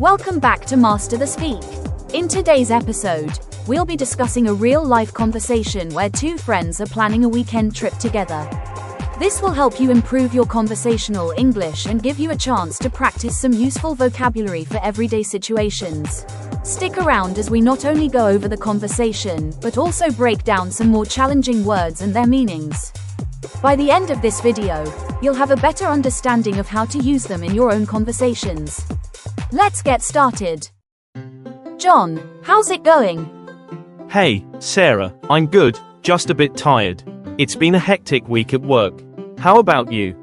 Welcome back to Master the Speak. In today's episode, we'll be discussing a real-life conversation where two friends are planning a weekend trip together. This will help you improve your conversational English and give you a chance to practice some useful vocabulary for everyday situations. Stick around as we not only go over the conversation, but also break down some more challenging words and their meanings. By the end of this video, you'll have a better understanding of how to use them in your own conversations. Let's get started. John, how's it going? Hey, Sarah, I'm good, just a bit tired. It's been a hectic week at work. How about you?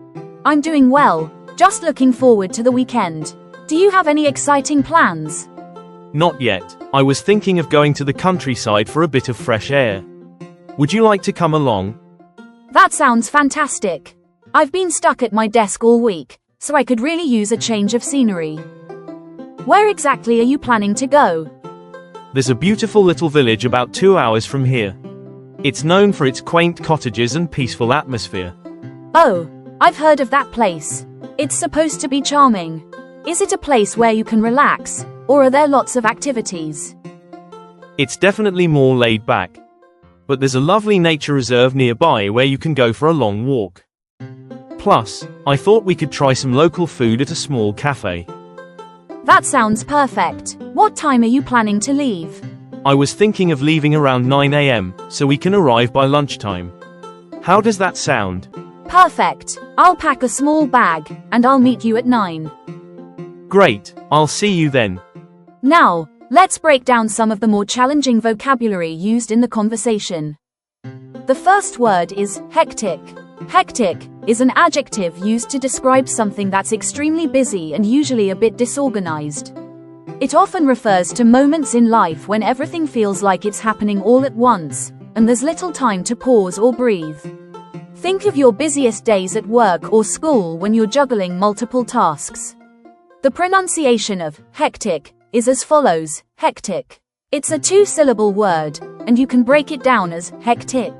I'm doing well, just looking forward to the weekend. Do you have any exciting plans? Not yet. I was thinking of going to the countryside for a bit of fresh air. Would you like to come along? That sounds fantastic. I've been stuck at my desk all week, so I could really use a change of scenery. Where exactly are you planning to go? There's a beautiful little village about 2 hours from here. It's known for its quaint cottages and peaceful atmosphere. Oh, I've heard of that place. It's supposed to be charming. Is it a place where you can relax, or are there lots of activities? It's definitely more laid back. But there's a lovely nature reserve nearby where you can go for a long walk. Plus, I thought we could try some local food at a small cafe. That sounds perfect. What time are you planning to leave? I was thinking of leaving around 9 a.m., so we can arrive by lunchtime. How does that sound? Perfect. I'll pack a small bag, and I'll meet you at 9. Great, I'll see you then. Now, let's break down some of the more challenging vocabulary used in the conversation. The first word is hectic. Hectic is an adjective used to describe something that's extremely busy and usually a bit disorganized. It often refers to moments in life when everything feels like it's happening all at once, and there's little time to pause or breathe. Think of your busiest days at work or school when you're juggling multiple tasks. The pronunciation of hectic is as follows: hectic. It's a two-syllable word, and you can break it down as hectic.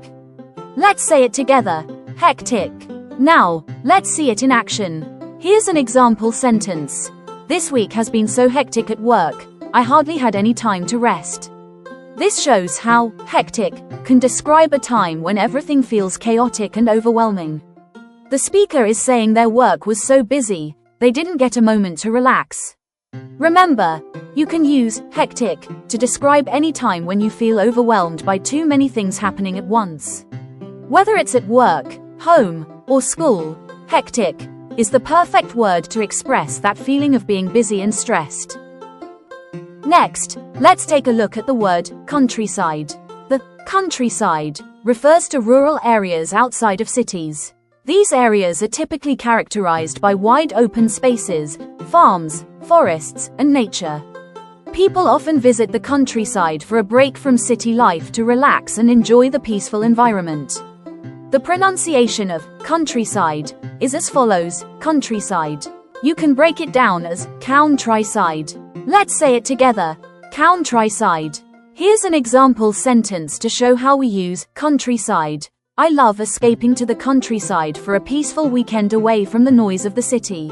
Let's say it together. Hectic. Now, let's see it in action. Here's an example sentence. This week has been so hectic at work, I hardly had any time to rest. This shows how hectic can describe a time when everything feels chaotic and overwhelming. The speaker is saying their work was so busy, they didn't get a moment to relax. Remember, you can use hectic to describe any time when you feel overwhelmed by too many things happening at once. Whether it's at work, home, or school, hectic is the perfect word to express that feeling of being busy and stressed. Next, let's take a look at the word countryside. The countryside refers to rural areas outside of cities. These areas are typically characterized by wide open spaces, farms, forests, and nature. People often visit the countryside for a break from city life to relax and enjoy the peaceful environment. The pronunciation of countryside is as follows: countryside. You can break it down as countryside. Let's say it together. Countryside. Here's an example sentence to show how we use countryside. I love escaping to the countryside for a peaceful weekend away from the noise of the city.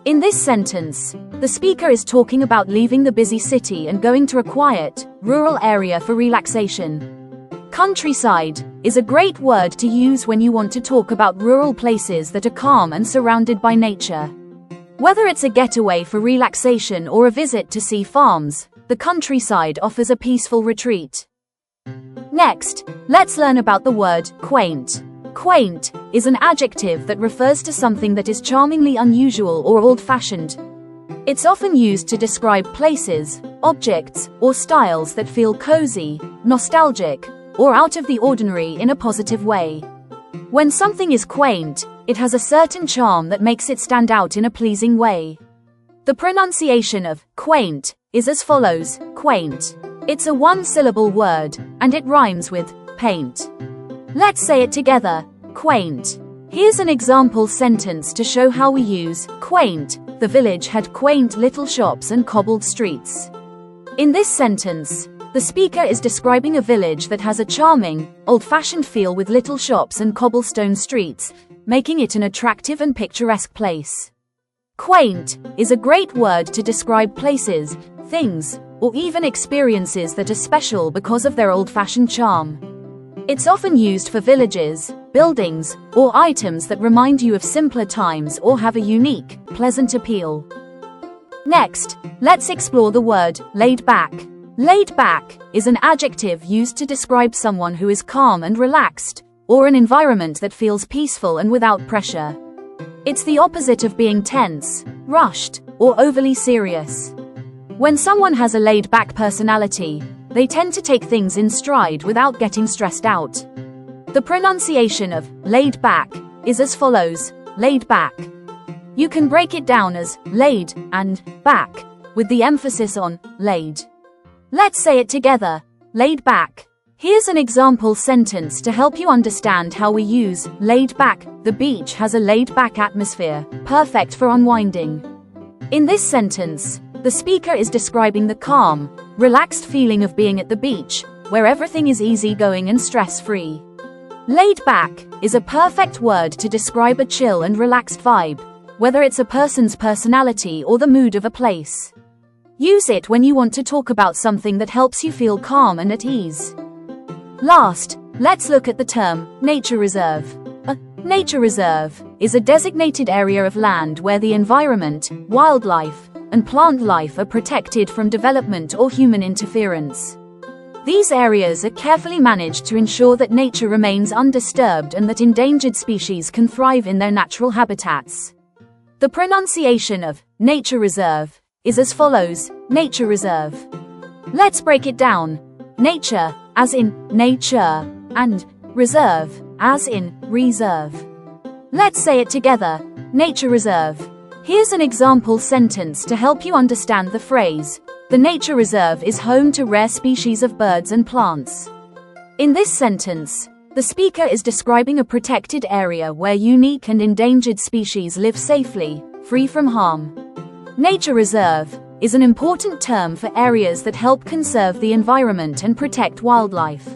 In this sentence, the speaker is talking about leaving the busy city and going to a quiet, rural area for relaxation. Countryside is a great word to use when you want to talk about rural places that are calm and surrounded by nature. Whether it's a getaway for relaxation or a visit to see farms, the countryside offers a peaceful retreat. Next, let's learn about the word quaint. Quaint is an adjective that refers to something that is charmingly unusual or old-fashioned. It's often used to describe places, objects, or styles that feel cozy, nostalgic, or out of the ordinary in a positive way. When something is quaint, it has a certain charm that makes it stand out in a pleasing way. The pronunciation of quaint is as follows: quaint. It's a one-syllable word, and it rhymes with paint. Let's say it together. Quaint. Here's an example sentence to show how we use quaint. The village had quaint little shops and cobbled streets. In this sentence, the speaker is describing a village that has a charming, old-fashioned feel with little shops and cobblestone streets, making it an attractive and picturesque place. Quaint is a great word to describe places, things, or even experiences that are special because of their old-fashioned charm. It's often used for villages, buildings, or items that remind you of simpler times or have a unique, pleasant appeal. Next, let's explore the word laid back. Laid back is an adjective used to describe someone who is calm and relaxed, or an environment that feels peaceful and without pressure. It's the opposite of being tense, rushed, or overly serious. When someone has a laid-back personality, they tend to take things in stride without getting stressed out. The pronunciation of laid back is as follows: laid back. You can break it down as laid and back, with the emphasis on laid. Let's say it together: laid back. Here's an example sentence to help you understand how we use laid back. The beach has a laid back atmosphere, perfect for unwinding. In this sentence, the speaker is describing the calm, relaxed feeling of being at the beach, where everything is easygoing and stress-free. Laid back is a perfect word to describe a chill and relaxed vibe, whether it's a person's personality or the mood of a place. Use it when you want to talk about something that helps you feel calm and at ease. Last, let's look at the term nature reserve. A nature reserve is a designated area of land where the environment, wildlife, and plant life are protected from development or human interference. These areas are carefully managed to ensure that nature remains undisturbed and that endangered species can thrive in their natural habitats. The pronunciation of nature reserve is as follows: nature reserve. Let's break it down. Nature, as in nature, and reserve, as in reserve. Let's say it together: nature reserve. Here's an example sentence to help you understand the phrase: the nature reserve is home to rare species of birds and plants. In this sentence, the speaker is describing a protected area where unique and endangered species live safely, free from harm. Nature reserve is an important term for areas that help conserve the environment and protect wildlife.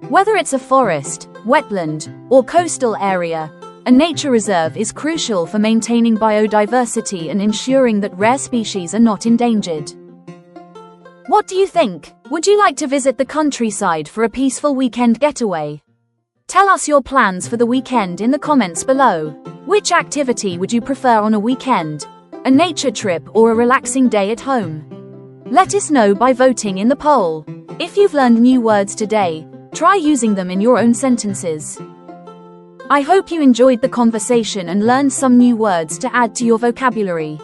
Whether it's a forest, wetland, or coastal area, a nature reserve is crucial for maintaining biodiversity and ensuring that rare species are not endangered. What do you think? Would you like to visit the countryside for a peaceful weekend getaway? Tell us your plans for the weekend in the comments below. Which activity would you prefer on a weekend? A nature trip or a relaxing day at home? Let us know by voting in the poll. If you've learned new words today, try using them in your own sentences. I hope you enjoyed the conversation and learned some new words to add to your vocabulary.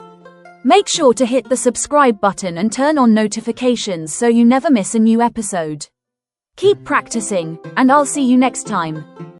Make sure to hit the subscribe button and turn on notifications so you never miss a new episode. Keep practicing, and I'll see you next time.